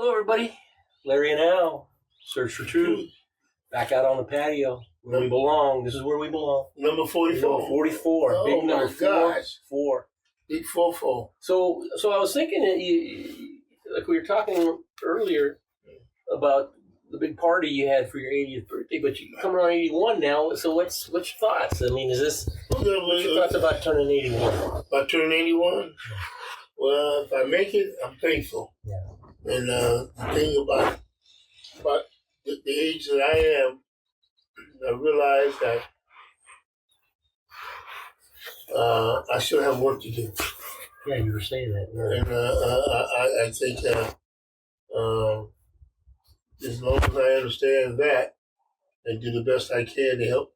Hello, everybody. Larry and Al, Search for Truth. Back out on the patio where we belong. This is where we belong. Number 44. Number 44. Oh, big number my gosh. 4. Big 4-4. So I was thinking that like we were talking earlier about the big party you had for your 80th birthday, but you come around 81 now. So what's your thoughts? I mean, what's your thoughts about turning 81? About turning 81? Well, if I make it, I'm thankful. Yeah. And the thing about the age that I am, I realize that I still have work to do. Yeah, you were saying that. Yeah. And I think as long as I understand that and do the best I can to help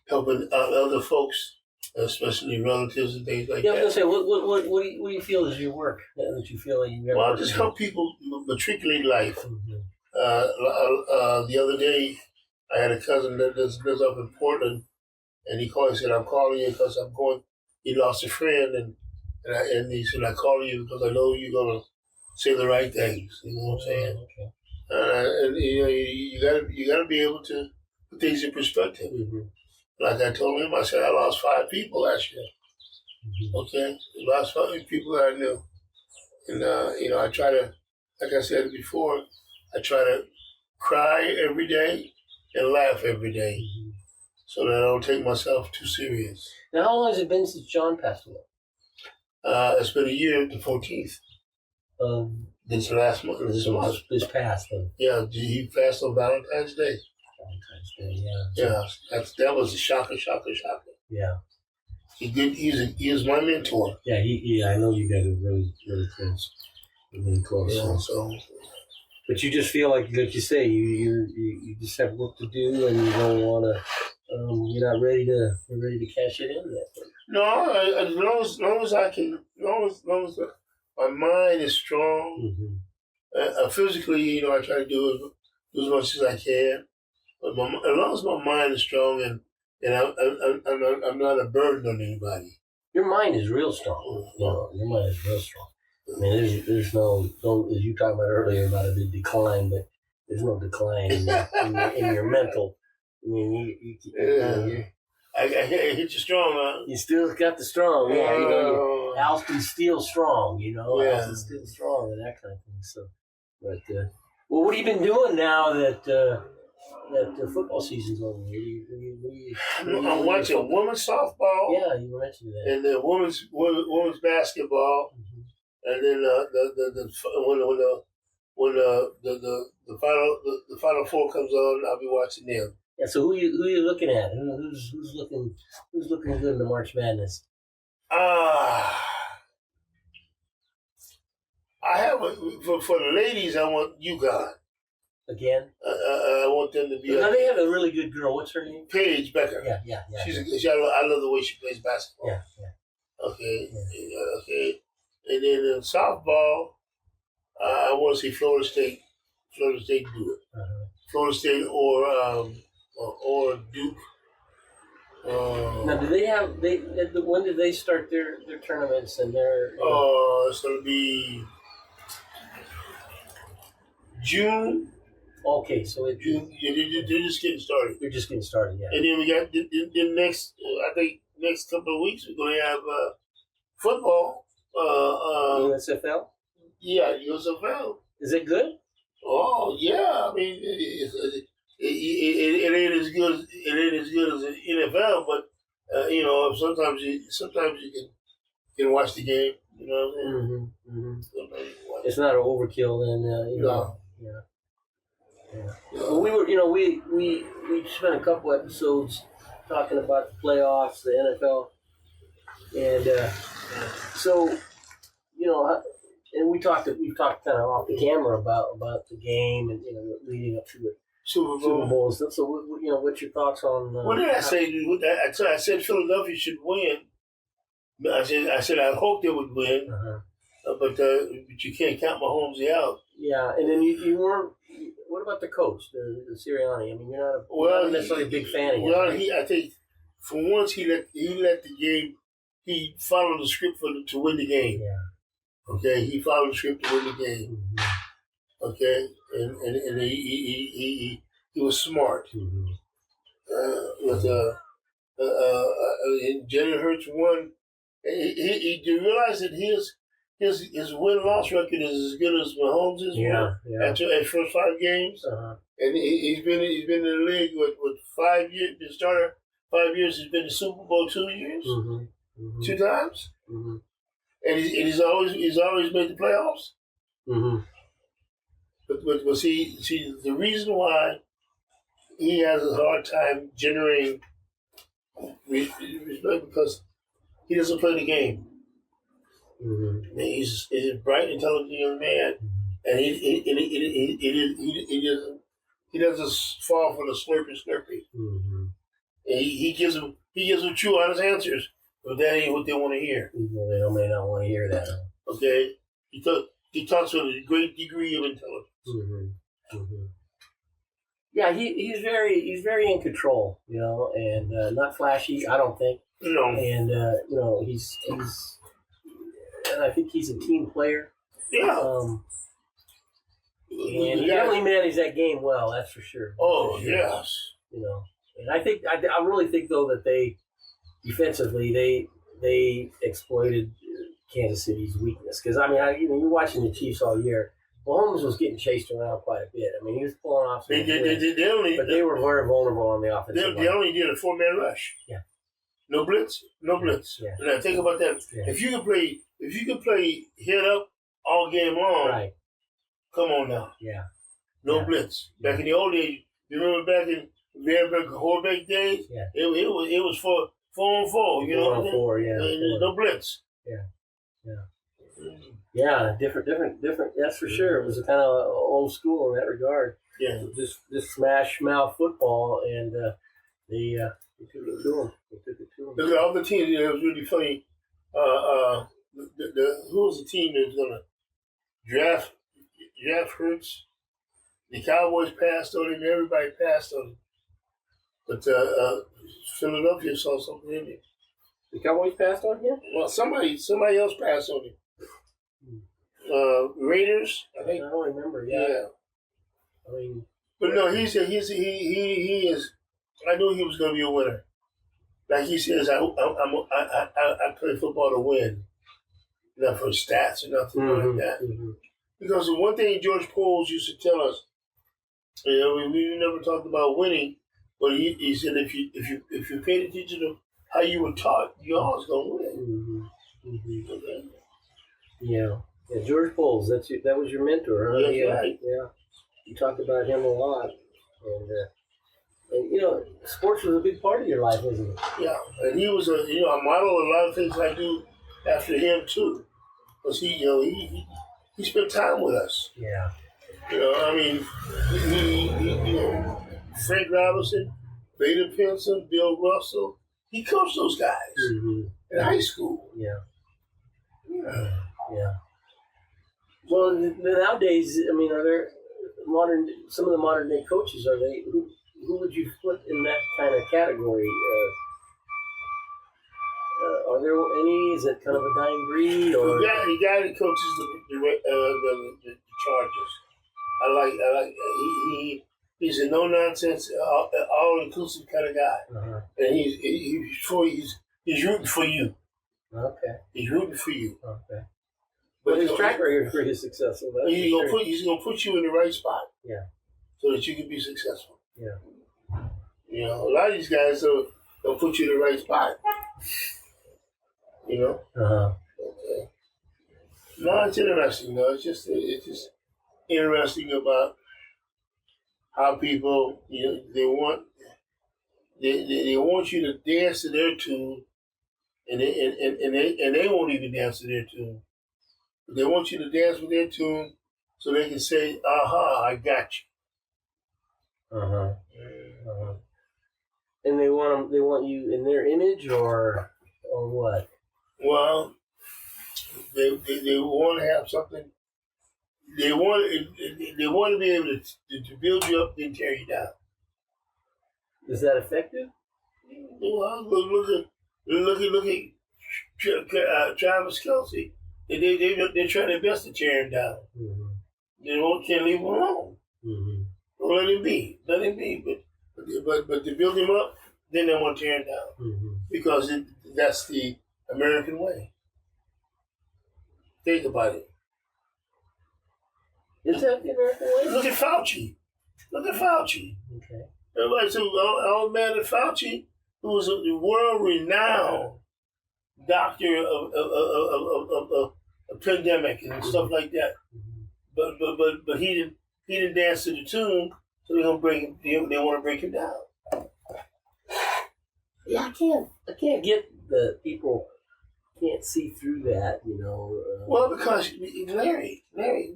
helping other folks, especially relatives and things like Yeah, I that. was gonna say, what do you feel is your work that you feel like you got? Well, I just help people matriculate life. Mm-hmm. The other day, I had a cousin that lives up in Portland, and he called and said, "I'm calling you because I'm going." He lost a friend, and he said, "I call you because I know you're gonna say the right things." You know what I'm saying? Okay. And you gotta be able to put things in perspective. Mm-hmm. Like I told him, I said I lost 5 people last year. Mm-hmm. Okay, I lost 5 people that I knew, and I try to, like I said before, I try to cry every day and laugh every day, Mm-hmm. so that I don't take myself too serious. Now, how long has it been since John passed away? It's been a year, the 14th. This last month. This past one. Yeah, he passed on Valentine's Day. Valentine's Day, yeah. Yeah, that was a shocker. Yeah. He was my mentor. Yeah, I know you guys are really, really close. Really close. Yeah, so. But you just feel like you say, you just have work to do, and you don't want to. You're not ready to cash it in yet. No, as long as I can, as long as my mind is strong. Mm-hmm. Physically, I try to do as much as I can. But as long as my mind is strong and I'm not a burden on anybody. Your mind is real strong. Mm-hmm. Your mind is real strong. I mean, there's no, as you talked about earlier about the decline, but there's no decline in your mental. I mean, I hit you strong, huh? You still got the strong, yeah. Alston Steel strong, Yeah. Alston Steel strong and that kind of thing. So, but well, what have you been doing now that the football season's over? I'm watching women's softball. Yeah, you mentioned that. And then women's basketball. Mm-hmm. And then the final 4 comes on, I'll be watching them. Yeah. So who you looking at? Who's looking good in the March Madness? I have for the ladies. I want UConn again. I want them to be. Now they have a really good girl. What's her name? Paige Becker. Yeah. I love the way she plays basketball. Yeah. Okay. Yeah. Okay. And then in softball, I want to see Florida State do it. Uh-huh. Florida State or Duke. Now, do they have when did they start their tournaments and their? It's going to be June. Okay, so June. They're just getting started. They're just getting started, yeah. And then we got the next. I think next couple of weeks we're going to have football. USFL. Yeah, USFL. Is it good? Oh yeah, I mean it ain't as good as the NFL, but sometimes you can watch the game. You know what I mean? Mm-hmm. It's not an overkill, then. No. Yeah. Well, we were, we spent a couple episodes talking about the playoffs, the NFL, and so and we've talked kind of off the camera about the game and leading up to it. Super Bowl and stuff. So, what's your thoughts on? What did I say? I said Philadelphia should win. I said I hope they would win, but you can't count Mahomes out. Yeah, and then you weren't. What about the coach, the Sirianni? I mean, you're not necessarily a big fan of him. Well, right? I think for once he let the game. He followed the script to win the game. Yeah. Okay, he followed the script to win the game. Mm-hmm. Okay, and he was smart. Mm-hmm. With and Jalen Hurts won. He realized that his win loss record is as good as Mahomes' Yeah, yeah. after his first 5 games, Uh-huh. and he's been in the league with 5 years. The starter 5 years. He's been to Super Bowl 2 years, Mm-hmm. Mm-hmm. 2 times, Mm-hmm. and he's always made the playoffs. Mm-hmm. But see the reason why he has a hard time generating respect because he doesn't play the game. Mm-hmm. He's a bright, intelligent young man, and he doesn't fall for the slurpy. Mm-hmm. And he gives them true, honest answers, but that ain't what they want to hear. They may not want to hear that. Okay, he talks with a great degree of intelligence. Mm-hmm. Mm-hmm. Yeah, he's very in control, and not flashy. I don't think. No, And he's and I think he's a team player. yeah. And he definitely managed that game well. That's for sure. Oh, For sure. yes. And I really think though that they defensively they exploited Kansas City's weakness because you're watching the Chiefs all year. Mahomes was getting chased around quite a bit. I mean, he was pulling off some but they were very vulnerable on the offensive line. They only did a 4-man rush. Yeah. No blitz. Yeah. Now think about that. Yeah. If you could play head up all game long, Right. come on now. Yeah. No Yeah. blitz. Back in the old days, you remember back in Van Horbeck days? Yeah. It was for 4-on-4, you know. 4-on-4, yeah. And no blitz. Yeah. Yeah, different. That's for sure. It was a kind of old school in that regard. Yeah. Just smash mouth football, and they took it to him. Look at all the teams. It was really funny. Who was the team that was going to draft Hurts? The Cowboys passed on him. Everybody passed on him. But Philadelphia saw something in him. The Cowboys passed on him? Well, somebody else passed on him. Raiders, I I think. don't remember. Yeah. I mean, But no, he is. I knew he was going to be a winner. Like he says, I play football to win, not for stats or nothing like that. Mm-hmm. Because the one thing George Poles used to tell us, we never talked about winning, but he said if you paid attention to how you were taught, you're always going to win. Mm-hmm. Okay? Yeah, George Poles. That was your mentor, huh? That's Yeah, right. Yeah, you talked about him a lot, and sports was a big part of your life, wasn't it? Yeah, and he was a model of a lot of things I do after him too, because he spent time with us. Yeah. Frank Robinson, Vader Pinson, Bill Russell, he coached those guys Mm-hmm. in high school. Yeah. Yeah. Yeah. Well, nowadays, are there some of the modern day coaches? Are they who would you put in that kind of category? Are there any? Is it kind of a dying breed, or The guy that coaches the Chargers, I like. He's a no nonsense, all inclusive kind of guy, Uh-huh. and he's rooting for you. Okay. He's rooting for you. Okay. But Well, his track record is pretty successful. That's he's for sure. he's gonna put you in the right spot. Yeah. So that you can be successful. Yeah. A lot of these guys don't put you in the right spot. Uh-huh. Okay. No, it's interesting. No, it's just interesting about how people they want you to dance to their tune, and they won't even dance to their tune. They want you to dance with their tune so they can say, "Aha, I got you." Uh-huh. Uh-huh. And they want you in their image, or what? Well, they want to have something. They want to be able to build you up and tear you down. Is that effective? Well, look at Travis Kelce. They're trying their best to tear him down. Mm-hmm. can't leave him alone. Mm-hmm. Don't let him be. Let him be. But to build him up, then they want to tear him down. Mm-hmm. Because that's the American way. Think about it. Is that the American way? Look at Fauci. Okay. Everybody said, old man at Fauci, who was a world-renowned doctor of a pandemic and stuff like that. Mm-hmm. But he didn't dance to the tune, so they want to break him down. Yeah, I can't get the people can't see through that, Well, because Larry,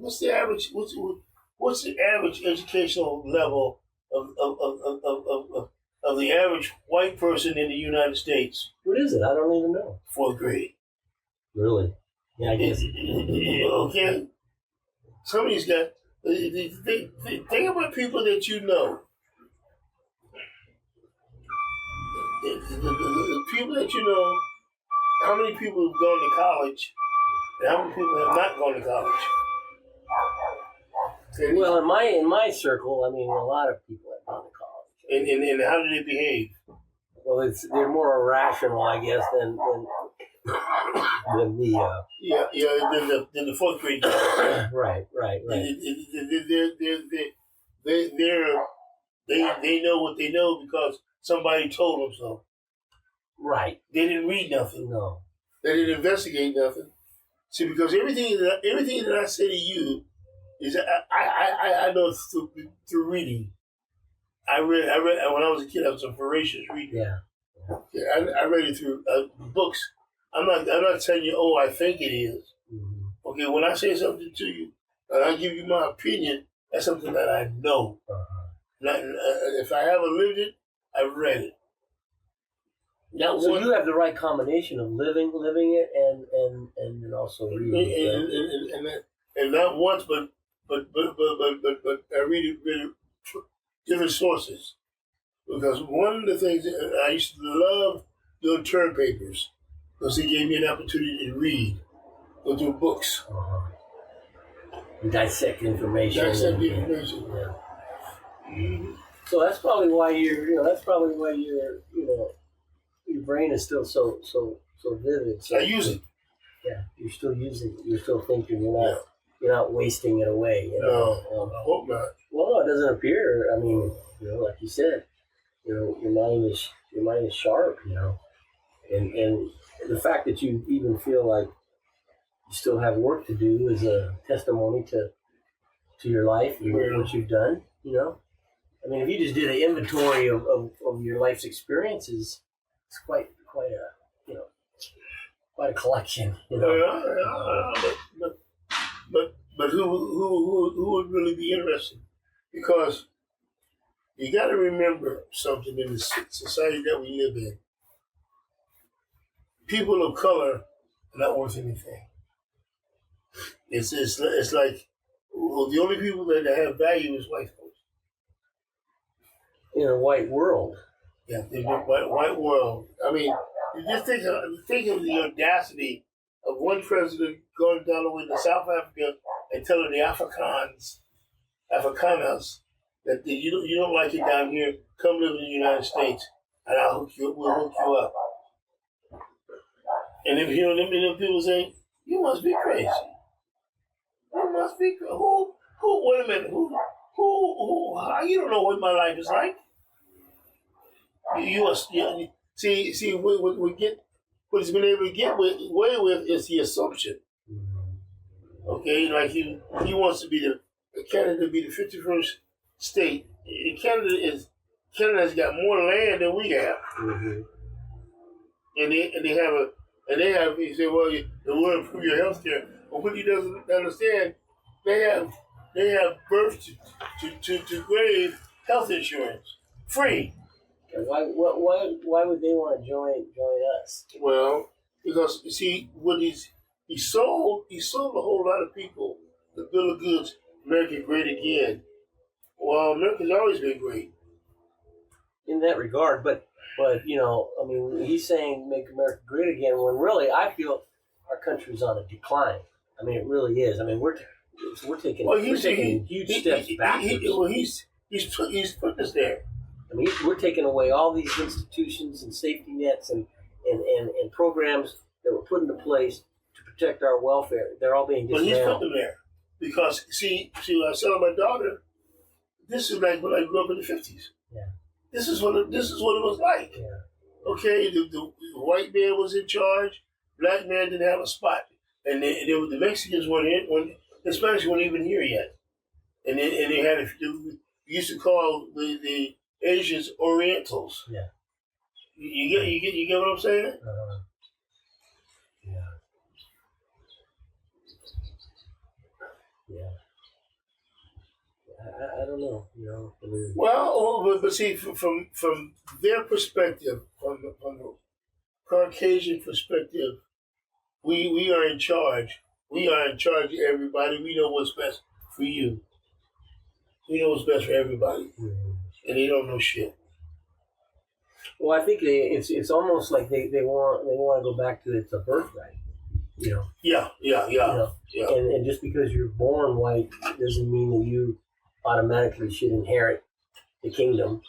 what's the average educational level of the average white person in the United States? What is it? I don't even know. 4th grade. Really? Yeah, I guess. Okay. Some of these guys, think about people that you know. The people that you know, how many people have gone to college, and how many people have not gone to college? Well, in my circle, I mean, a lot of people have gone to college. And how do they behave? Well, they're more irrational, I guess, than the than the 4th grade guys. right. They know what they know because somebody told them so. Right. They didn't read nothing. No. They didn't investigate nothing. See, because everything that I say to you is I know through reading. I read when I was a kid. I was a voracious reader. Yeah. I read it through books. I'm not telling you. Oh, I think it is. Mm-hmm. Okay, when I say something to you and I give you my opinion, that's something that I know. If I haven't lived it, I've read it. So you have the right combination of living it and then also reading it. And not once, but I read it different sources. Because one of the things I used to love doing term papers, because it gave me an opportunity to read, go through books. Dissect information. Yeah. Mm-hmm. So that's probably why your brain is still so vivid. So, I use it. Yeah, you're still using it. You're still thinking. You're not wasting it away. No, I hope not. Well, no, it doesn't appear. I mean, like you said, your mind is sharp. And the fact that you even feel like you still have work to do is a testimony to your life and what you've done. I mean, if you just did an inventory of your life's experiences, it's quite a collection. But who would really be interested? Because you got to remember something in the society that we live in. People of color are not worth anything. It's like the only people that have value is white folks. In a white world. Yeah, the white world. I mean, you just think of the audacity of one president going down the way to South Africa and telling the Afrikaners, that you don't like it down here, come live in the United States, and we'll hook you up. And if them people say, you must be crazy. You must be crazy. Who? Wait a minute. Who? You don't know what my life is like. See, what he's been able to get away with is the assumption. Okay, like he wants to be Canada to be the 51st state. Canada's got more land than we have, and they have. He said, well, they will improve your health care. But what he doesn't understand, they have birth to grave health insurance free. Why would they want to join us? Well, because you see, what he sold a whole lot of people the bill of goods, America Great Again. Well, America's always been great in that regard, but I mean, he's saying make America great again when really I feel our country's on a decline. I mean, it really is. I mean, we're So we're taking huge he, steps backwards. He's put us there. I mean, we're taking away all these institutions and safety nets and programs that were put into place to protect our welfare. They're all being But he's put dismantled. them there because see, I was telling my daughter, this is like when I grew up in the 50s. Yeah. This is what it was like. Yeah. Okay, the white man was in charge, black man didn't have a spot, and the Mexicans weren't in, the Spanish weren't even here yet, and they had we used to call the Asians Orientals. Yeah. You get what I'm saying? Yeah. Yeah. I don't know. You know. I mean, Well, but see, from their perspective, from the Caucasian perspective, we are in charge. We are in charge of everybody. We know what's best for you. We know what's best for everybody, and they don't know shit. well, I think it's almost like they want to go back to it's a birthright. You know. Yeah. You know? Yeah. And just because you're born white doesn't mean that you automatically should inherit the kingdom,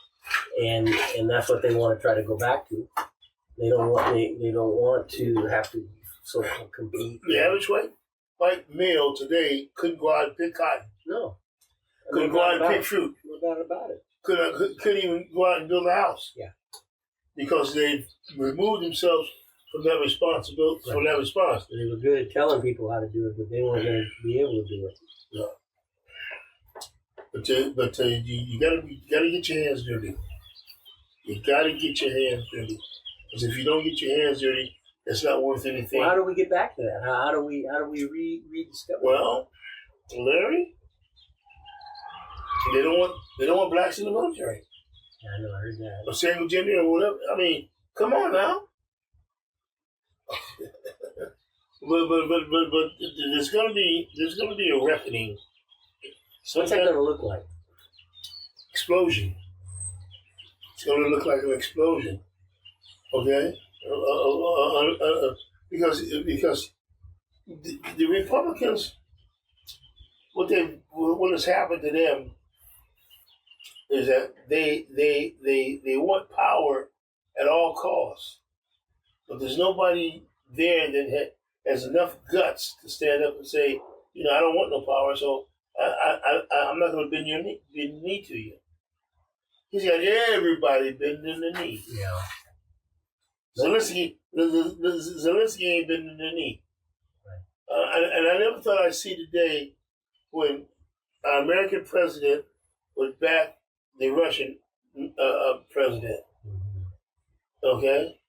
and that's what they want to try to go back to. They don't want to have to sort of compete. The average white male today couldn't go out and pick cotton. No. Couldn't go out and pick fruit. No doubt about it. Couldn't even go out and build a house. Yeah. Because they removed themselves from that responsibility. Right. From that response. They were good at telling people how to do it, but they weren't going to be able to do it. Yeah. But you gotta get your hands dirty. You gotta get your hands dirty. Because if you don't get your hands dirty, it's not worth anything. Well, how do we get back to that? How do we rediscover? Well, Larry, they don't want blacks in the military. Yeah, I know, I heard that. Or single gender or whatever. I mean, come on now. but there's gonna be a reckoning. What's that going to look like? Explosion. It's going to look like an explosion. Okay? Because the Republicans, what has happened to them is that they want power at all costs. But there's nobody there that has enough guts to stand up and say, I don't want no power, so I'm not going to bend the knee to you. He's got everybody bending the knee. Yeah. Zelensky ain't bending the knee. Right. And I never thought I'd see the day when an American president would back the Russian president. Mm-hmm. Okay?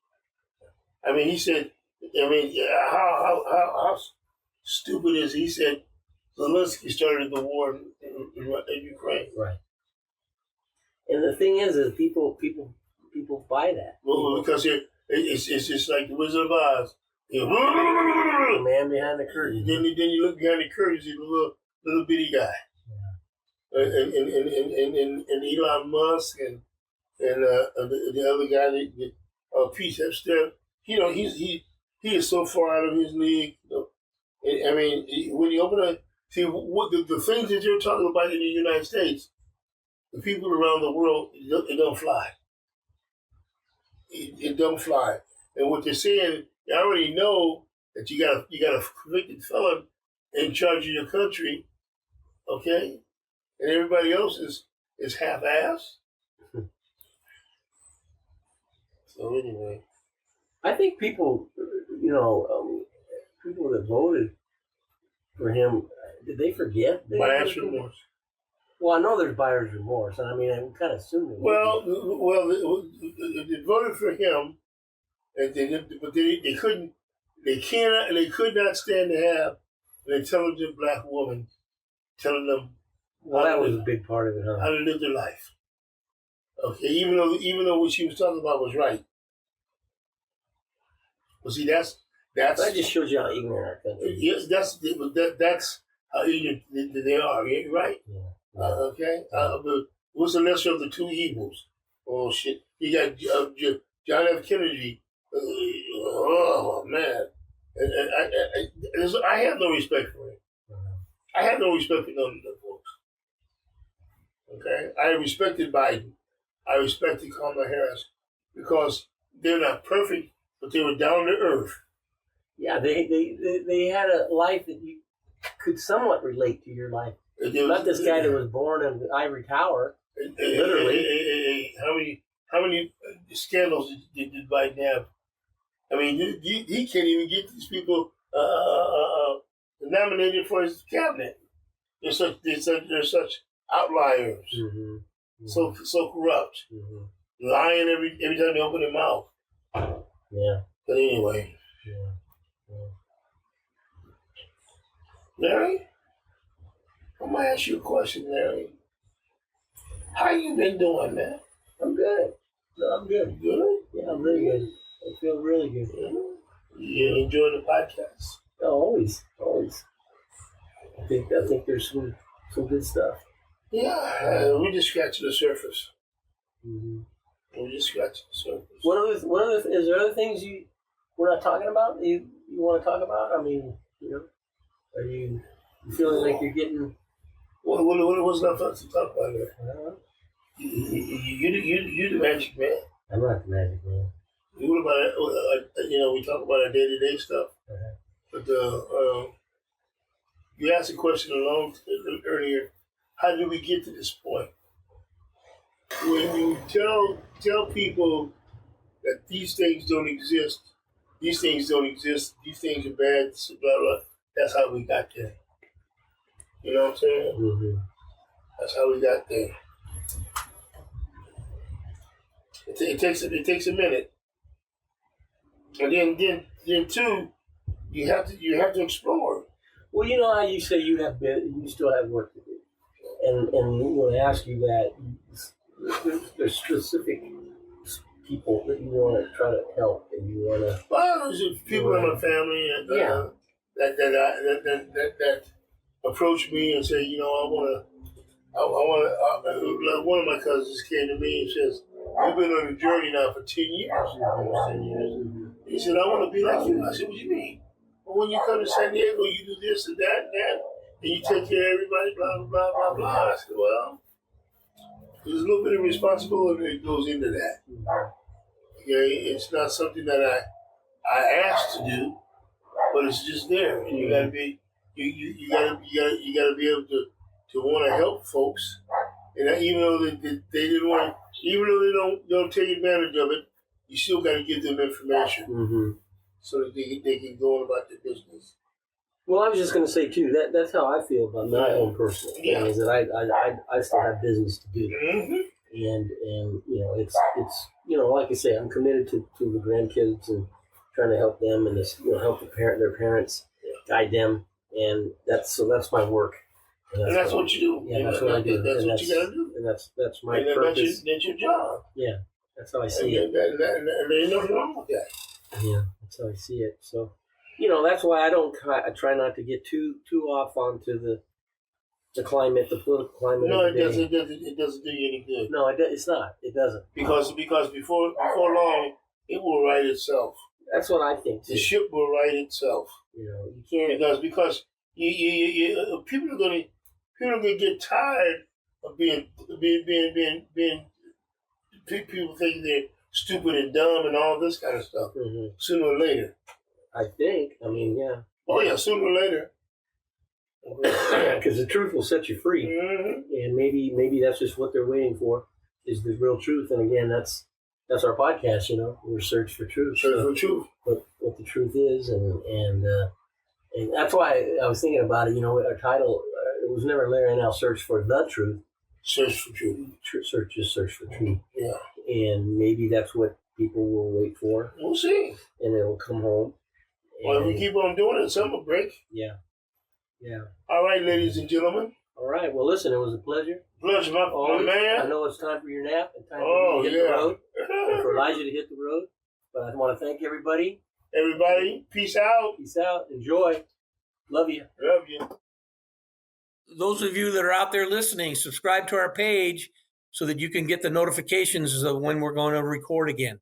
I mean, he said, how stupid is he? He said, Zelensky started the war in Ukraine. Right. And the thing is people buy that. Well, because it's just like the Wizard of Oz. The man behind the curtain. Then you look behind the curtain, you see the little bitty guy. Yeah. And Elon Musk and the other guy, Pete Hepster. He is so far out of his league. I mean, when you open up. See, what the things that you're talking about in the United States, the people around the world, it don't fly. It don't fly. And what they're saying, they already know that you got a convicted felon in charge of your country, okay? And everybody else is half-assed. So anyway. I think people, people that voted for him, did they forget? Buyer's remorse. Well, I know there's buyer's remorse, and I mean, I'm kind of assuming. Well, they voted for him, but they couldn't, they could not stand to have an intelligent black woman telling them. Well, that was a big part of it, huh? How to live their life. Okay, even though what she was talking about was right. Well, see, that's that just shows you how ignorant our country is. Yes, that's how ignorant they are. Right? Yeah. Okay. But what's the lesser of the two evils? Oh shit! You got John F. Kennedy. Oh man! And I have no respect for him. I had no respect for none of them folks. Okay? I respected Biden. I respected Kamala Harris because they're not perfect, but they were down to earth. Yeah, they had a life that you could somewhat relate to your life. Not this guy that was born in the Ivory Tower, literally. How many scandals did Biden have? I mean, he can't even get these people nominated for his cabinet. They're such outliers, so corrupt, lying every time they open their mouth. Yeah. But anyway, Larry, I'm gonna ask you a question, Larry. How you been doing, man? I'm good. No, I'm good. Good? Yeah, I'm really good. I feel really good. You enjoying the podcast? Oh, always. I think there's some good stuff. Yeah, we just scratching the surface. Mm-hmm. We just scratching the surface. Is there other things we're not talking about? You want to talk about? I mean, are you feeling like you're getting? What's not fun to talk about there? You the magic man. I'm not the magic man. What about we talk about our day-to-day stuff, but you asked a question earlier. How did we get to this point? When you tell people that these things don't exist, these things are bad, blah blah. That's how we got there. You know what I'm saying? Mm-hmm. That's how we got there. It takes a minute, and then too, you have to explore. Well, you know how you say you still have work to do, and when I ask you that, there's specific people that you want to try to help, and you want to. Well, there's people in my family and that approach me and say, I want to. One of my cousins came to me and says, "I've been on a journey now for 10 years." He said, "I want to be like you." I said, "What do you mean?" Well, when you come to San Diego, you do this and that, and you take care of everybody, blah, blah, blah, blah. I said, well, there's a little bit of responsibility that goes into that. Okay, it's not something that I asked to do, but it's just there, and you gotta be able to want to help folks, and even though they didn't want, even though they don't take advantage of it, you still got to give them information so that they can go on about their business. Well, I was just going to say too that's how I feel about my own personal thing, is that I still have business to do, and it's like I say, I'm committed to the grandkids and trying to help them and help their parents, guide them, and that's my work. And that's what you do. Yeah, that's what I do. That's what you got to do. And that's my purpose. That's your job. Yeah, that's how I see it. And there ain't nothing wrong with that. Yeah, that's how I see it. So, that's why I try not to get too off onto the climate, the political climate. No, it doesn't do you any good. No, it's not. It doesn't. Because before long, it will right itself. That's what I think too. The ship will right itself. You can't because you people are gonna get tired of being people think they're stupid and dumb and all this kind of stuff. Sooner or later. I think. I mean, yeah. Oh yeah, sooner or later. Because the truth will set you free, and maybe that's just what they're waiting for, is the real truth. And again, that's our podcast. We're search for truth. Search for truth. What the truth is, and that's why I was thinking about it. Our title it was never Larry and Al Search for the Truth. Search for truth. Search for truth. Yeah. And maybe that's what people will wait for. We'll see. And it will come home. Well, if we keep on doing it, something will break. Yeah. Yeah. All right, ladies and gentlemen. All right. Well, listen, it was a pleasure. Pleasure, my man. I know it's time for your nap and time for you to hit the road. And for Elijah to hit the road. But I want to thank everybody. Everybody, peace out. Peace out. Enjoy. Love you. Love you. Those of you that are out there listening, subscribe to our page so that you can get the notifications of when we're going to record again.